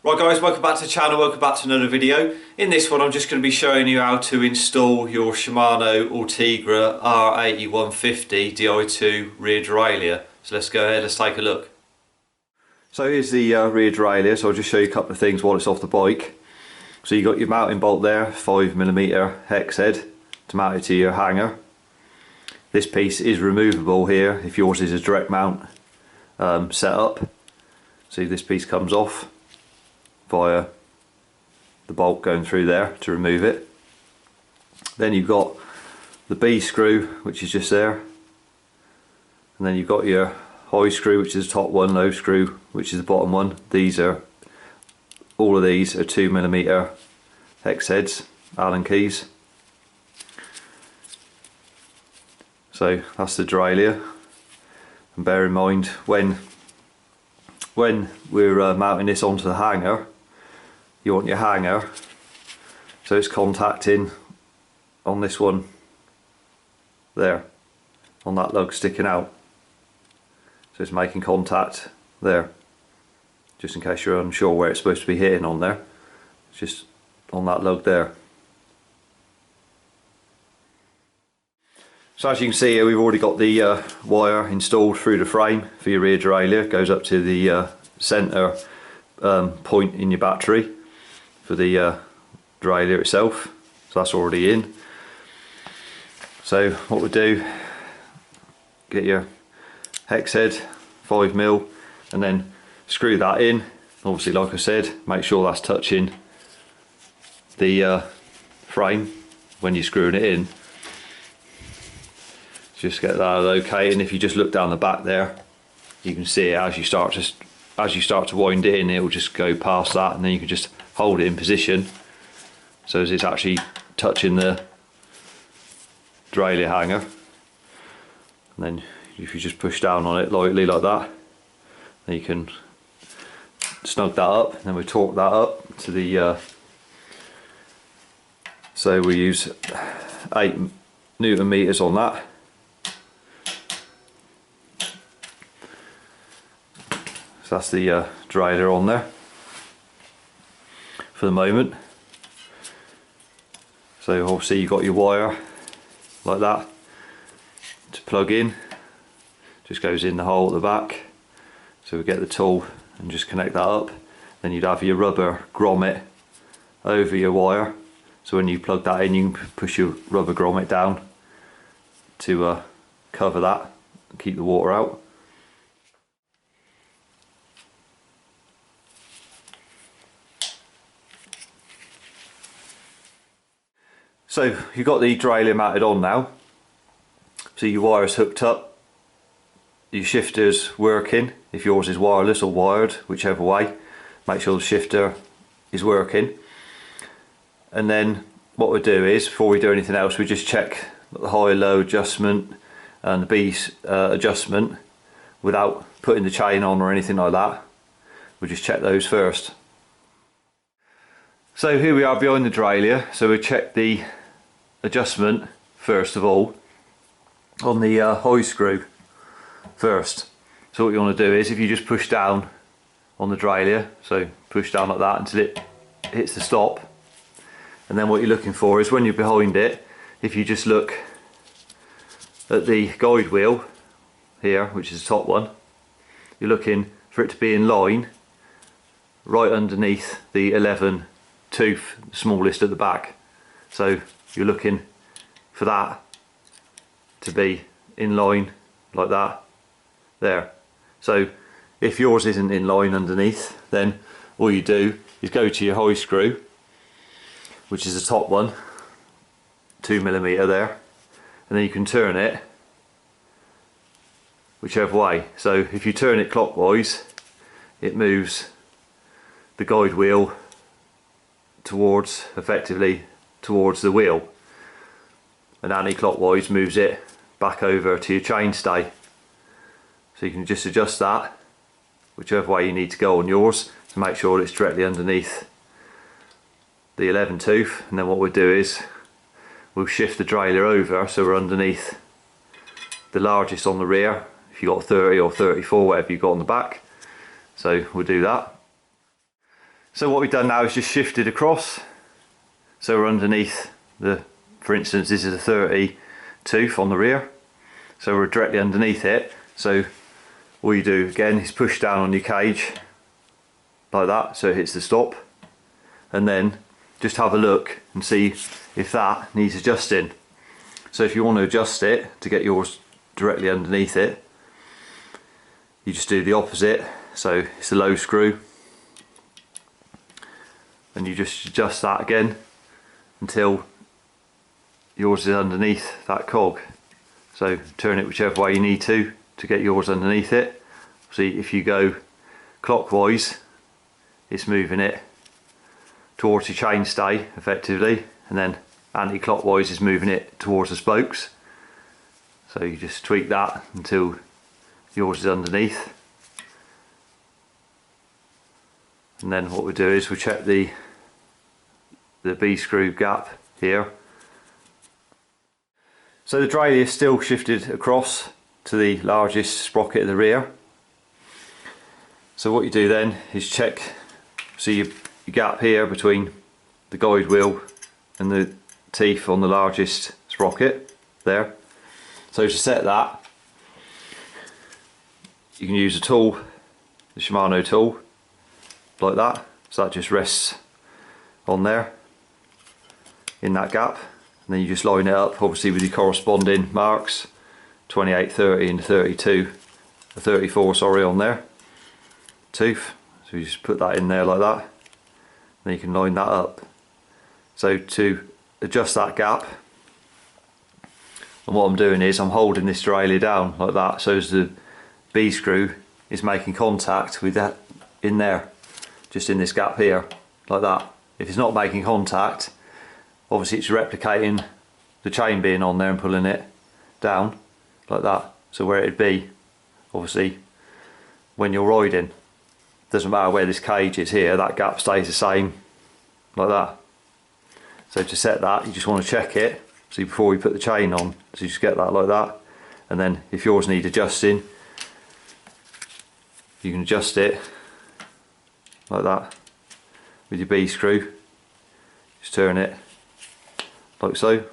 Right guys, welcome back to the channel, welcome back to another video. In this one I'm just going to be showing you how to install your Shimano Ultegra R8150 Di2 rear derailleur. So let's go ahead, let's take a look. So here's the rear derailleur, so I'll just show you a couple of things while it's off the bike. So you've got your mounting bolt there, 5mm hex head to mount it to your hanger. This piece is removable here if yours is a direct mount setup. See, this piece comes off via the bolt going through there to remove it. Then you've got the B screw, which is just there, and then you've got your high screw, which is the top one, low screw, which is the bottom one. All of these are 2mm hex heads, Allen keys. So that's the derailleur, and bear in mind when we're mounting this onto the hanger, you want your hanger so it's contacting on this one there, on that lug sticking out, so it's making contact there, just in case you're unsure where it's supposed to be hitting on there. It's just on that lug there. So as you can see here, we've already got the wire installed through the frame for your rear derailleur. It goes up to the centre point in your battery for the derailleur itself, so that's already in. So what we do, get your hex head 5mm and then screw that in. Obviously, like I said, make sure that's touching the frame when you're screwing it in. Just get that okay, and if you just look down the back there, you can see it as you start to wind it in, it will just go past that, and then you can just hold it in position so as it's actually touching the derailleur hanger. And then if you just push down on it lightly like that, then you can snug that up, and then we torque that up to the so we use 8Nm on that. So that's the derailleur on there for the moment. So obviously you've got your wire like that to plug in, just goes in the hole at the back. So we get the tool and just connect that up. Then you'd have your rubber grommet over your wire, so when you plug that in you can push your rubber grommet down to cover that and keep the water out. So you've got the derailleur mounted on now, so your wire's hooked up, your shifter's working. If yours is wireless or wired, whichever way, make sure the shifter is working. And then what we do is, before we do anything else, we just check the high-low adjustment and the B adjustment without putting the chain on or anything like that. We just check those first. So here we are behind the derailleur, so we check the adjustment first of all on the high screw first. So what you want to do is, if you just push down on the derailleur, so push down like that until it hits the stop, and then what you're looking for is when you're behind it, if you just look at the guide wheel here, which is the top one, you're looking for it to be in line right underneath the 11 tooth, smallest at the back. So you're looking for that to be in line like that there. So if yours isn't in line underneath, then all you do is go to your high screw, which is the top one, 2mm there, and then you can turn it whichever way. So if you turn it clockwise, it moves the guide wheel effectively towards the wheel, and anti-clockwise moves it back over to your chainstay. So you can just adjust that whichever way you need to go on yours to make sure it's directly underneath the 11 tooth. And then what we'll do is we'll shift the derailleur over so we're underneath the largest on the rear, if you've got 30 or 34, whatever you've got on the back. So we'll do that. So what we've done now is just shifted across, so we're underneath the, for instance this is a 30 tooth on the rear, so we're directly underneath it. So all you do again is push down on your cage like that so it hits the stop, and then just have a look and see if that needs adjusting. So if you want to adjust it to get yours directly underneath it, you just do the opposite. So it's the low screw, and you just adjust that again until yours is underneath that cog. So turn it whichever way you need to get yours underneath it. See, if you go clockwise, it's moving it towards your chainstay effectively, and then anti-clockwise is moving it towards the spokes. So you just tweak that until yours is underneath, and then what we do is we check the B screw gap here. So the derailleur is still shifted across to the largest sprocket at the rear. So what you do then is check, see your gap here between the guide wheel and the teeth on the largest sprocket there. So to set that, you can use a tool, the Shimano tool, like that. So that just rests on there in that gap, and then you just line it up obviously with your corresponding marks, 28, 30 and 32, 34 sorry, on there, tooth. So you just put that in there like that, then you can line that up. So to adjust that gap, and what I'm doing is I'm holding this derailleur down like that, so as the B screw is making contact with that in there, just in this gap here, like that. If it's not making contact, obviously it's replicating the chain being on there and pulling it down like that. So where it'd be, obviously, when you're riding, doesn't matter where this cage is here, that gap stays the same like that. So to set that, you just want to check it, see, before we put the chain on, so you just get that like that. And then if yours need adjusting, you can adjust it like that with your B screw. Just turn it like so,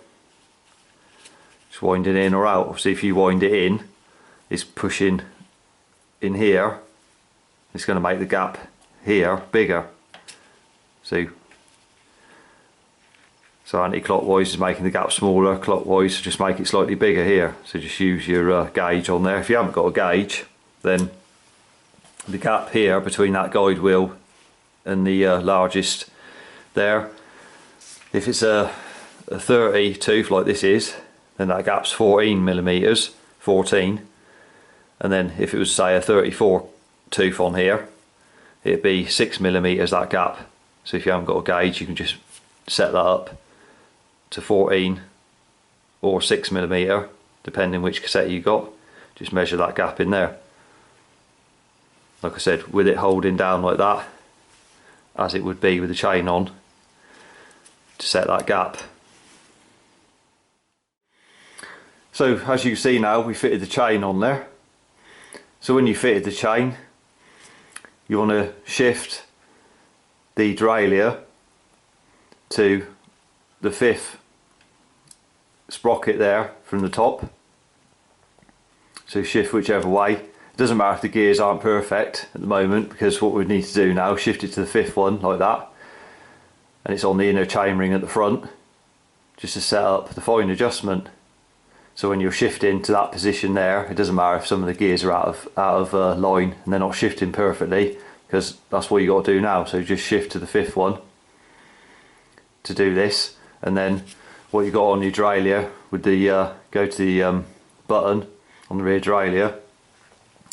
just wind it in or out. Obviously if you wind it in, it's pushing in here, it's going to make the gap here bigger. So anti-clockwise is making the gap smaller, clockwise just make it slightly bigger here. So just use your gauge on there. If you haven't got a gauge, then the gap here between that guide wheel and the largest there, if it's a 30 tooth like this is, then that gap's 14 millimeters, 14. And then if it was say a 34 tooth on here, it'd be 6 millimeters that gap. So if you haven't got a gauge, you can just set that up to 14 or 6 millimeter, depending which cassette you got. Just measure that gap in there. Like I said, with it holding down like that, as it would be with the chain on, to set that gap. So as you can see now, we fitted the chain on there. So when you fitted the chain, you want to shift the derailleur to the 5th sprocket there from the top. So shift whichever way. It doesn't matter if the gears aren't perfect at the moment, because what we need to do now is shift it to the 5th one like that, and it's on the inner chainring at the front, just to set up the fine adjustment. So when you're shifting to that position there, it doesn't matter if some of the gears are out of line and they're not shifting perfectly, because that's what you got to do now. So just shift to the 5th one to do this, and then what you got on your derailleur with the go to the button on the rear derailleur,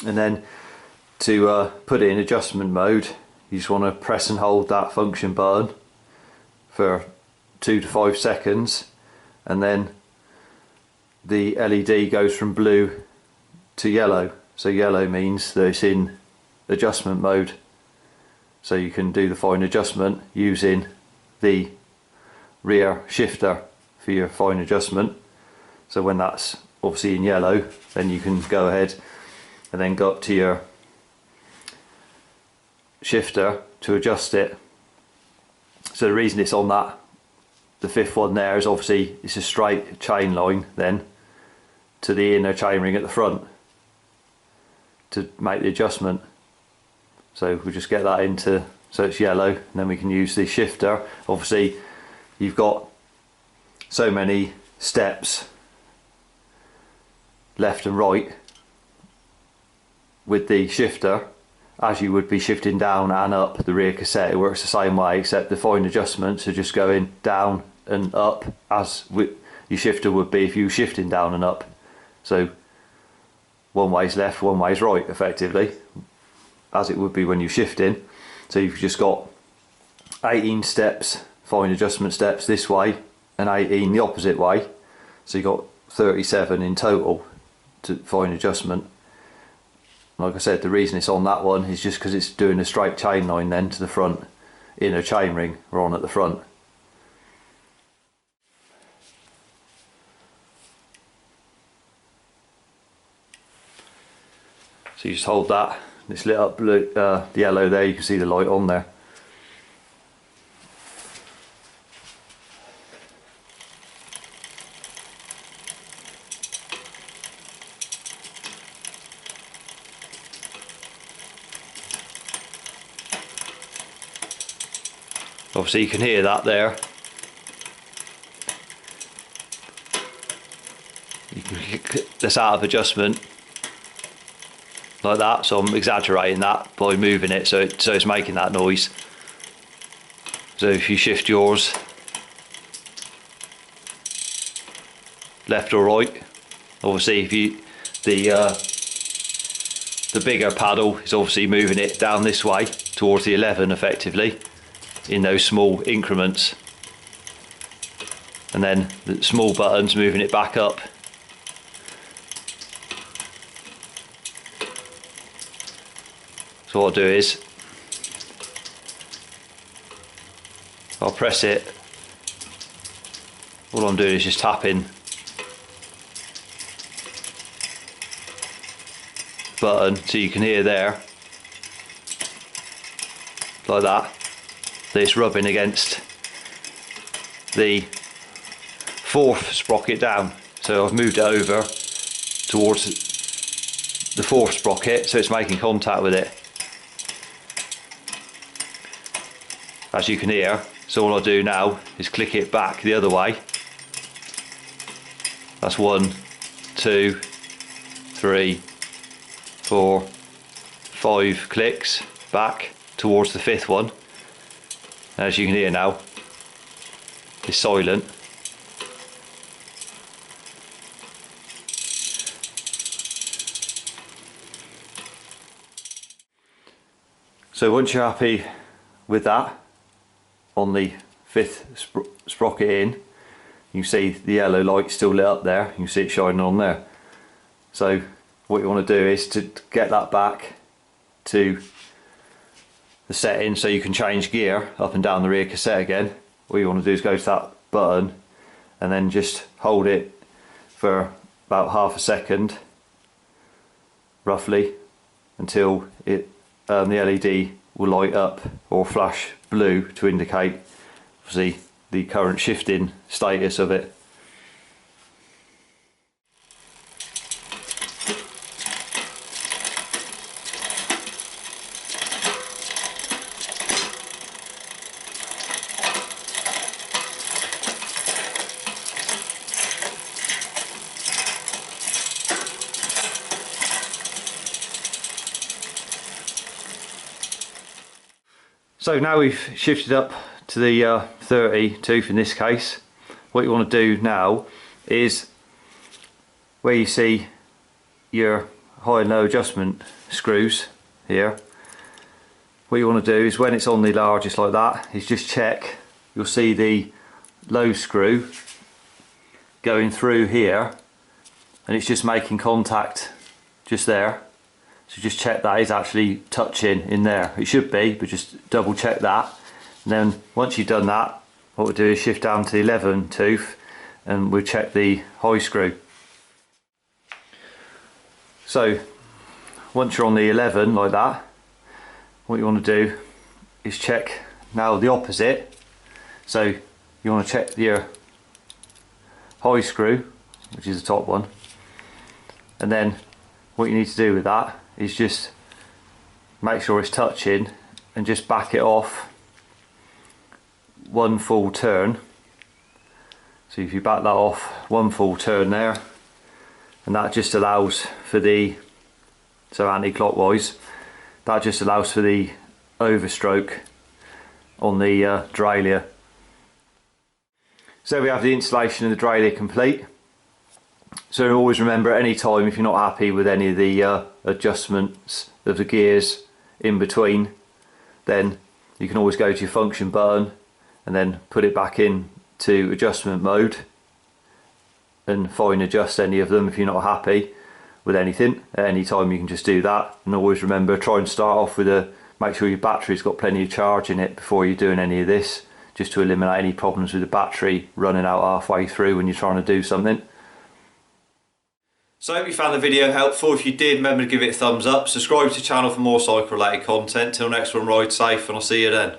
and then to put it in adjustment mode, you just want to press and hold that function button for 2 to 5 seconds, and then the LED goes from blue to yellow. So yellow means that it's in adjustment mode, so you can do the fine adjustment using the rear shifter for your fine adjustment. So when that's obviously in yellow, then you can go ahead and then go up to your shifter to adjust it So the reason it's on that, the fifth one there, is obviously it's a straight chain line then to the inner chainring at the front to make the adjustment. So we'll just get that into, so it's yellow, and then we can use the shifter. Obviously you've got so many steps left and right with the shifter, as you would be shifting down and up the rear cassette. It works the same way, except the fine adjustments are just going down and up as your shifter would be if you were shifting down and up. So one way's left, one way's right, effectively, as it would be when you're shifting. So you've just got 18 steps, fine adjustment steps this way, and 18 the opposite way. So you've got 37 in total to fine adjustment. Like I said, the reason it's on that one is just because it's doing a straight chain line then to the front inner chainring we're on at the front. So you just hold that, it's lit up blue, the yellow there, you can see the light on there. Obviously you can hear that there. You can get this out of adjustment like that, so I'm exaggerating that by moving it so it's making that noise. So if you shift yours left or right, obviously if you the bigger paddle is obviously moving it down this way towards the 11 effectively in those small increments, and then the small buttons moving it back up. So what I'll do is I'll press it, all I'm doing is just tapping button so you can hear there, like that. It's rubbing against the fourth sprocket down, so I've moved it over towards the fourth sprocket so it's making contact with it, as you can hear. So all I do now is click it back the other way. That's 1, 2, 3, 4, 5 clicks back towards the fifth one. As you can hear now, it's silent. So once you're happy with that, on the fifth sprocket in, you see the yellow light still lit up there, you can see it shining on there. So what you want to do is to get that back to the setting so you can change gear up and down the rear cassette again. All you want to do is go to that button and then just hold it for about half a second roughly until it the LED will light up or flash blue to indicate obviously the current shifting status of it. So now we've shifted up to the 30 tooth in this case. What you want to do now is where you see your high and low adjustment screws here, what you want to do is when it's on the largest like that is just check, you'll see the low screw going through here and it's just making contact just there. So just check that is actually touching in there. It should be, but just double check that. And then once you've done that, what we'll do is shift down to the 11 tooth and we'll check the high screw. So once you're on the 11 like that, what you want to do is check now the opposite So you want to check your high screw, which is the top one, and then what you need to do with that is just make sure it's touching and just back it off one full turn. So if you back that off one full turn there, and that just allows for the, so anti-clockwise, that just allows for the overstroke on the derailleur. So we have the installation of the derailleur complete. So always remember, at any time if you're not happy with any of the adjustments of the gears in between, then you can always go to your function button and then put it back in to adjustment mode and fine adjust any of them if you're not happy with anything. At any time you can just do that, and always remember, try and start off with make sure your battery's got plenty of charge in it before you're doing any of this, just to eliminate any problems with the battery running out halfway through when you're trying to do something. So I hope you found the video helpful. If you did, remember to give it a thumbs up, subscribe to the channel for more cycle related content. Till next one, ride safe and I'll see you then.